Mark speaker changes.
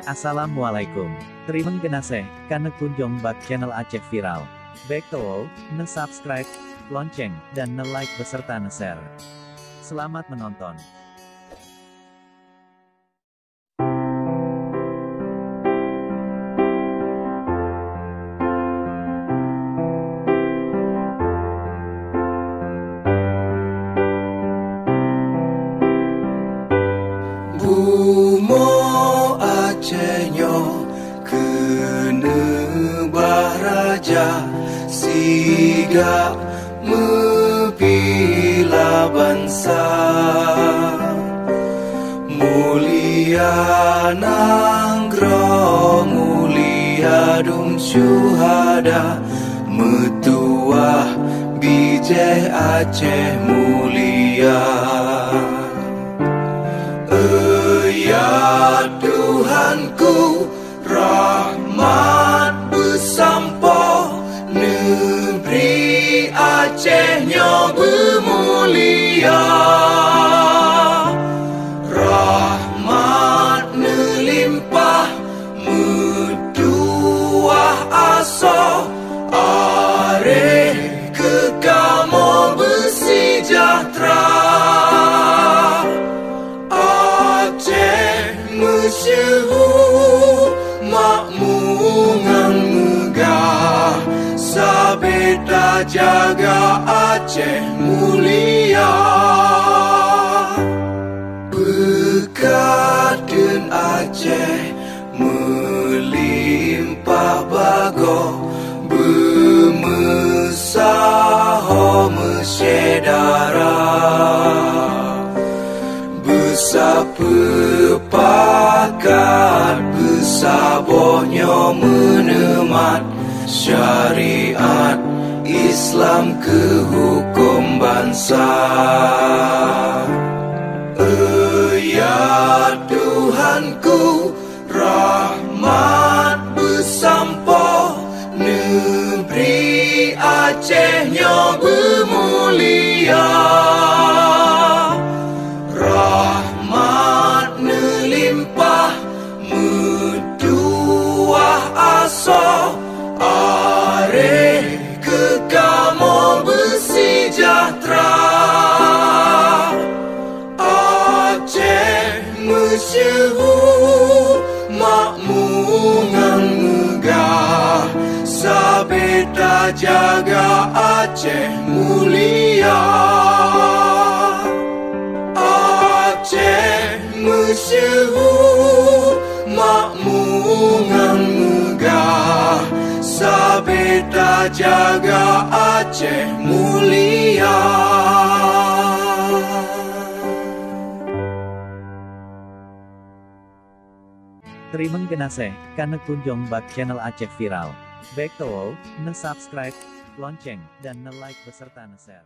Speaker 1: Assalamualaikum. Terima kasih karena kunjung bak channel Aceh Viral. Baik tahu, subscribe, lonceng, dan like beserta share. Selamat menonton.
Speaker 2: Bumo Acehnya kena baraja siga mebila bangsa mulia nanggro mulia dum syuhada metuah bijih Aceh mulia. Ya Tuhanku, rahmat bersampo, negeri Acehnya bermulia. Rahmat melimpah, metuah aso, areh kekamo bersejahtera. Masyhur makmungan megah, sabeda jaga Aceh mulia. Bekaden Aceh melimpah bago, bermesaho mesyedara. Besapepakat besabohnya menemat syariat Islam ke hukum bangsa. Ya Tuhanku, rahmat bersampo, negeri Acehnya bermulia. Rahmat melimpah, metuah aso, areh kekamo bersejahtera. Aceh masyhur makmungan megah, sabeda jaga Aceh mulia. Aceh masyhur makmungan megah, sabeda jaga Aceh mulia.
Speaker 1: Terima kasih karena kunjung bak channel Aceh Viral. Baik tahu, subscribe, lonceng, dan like beserta share.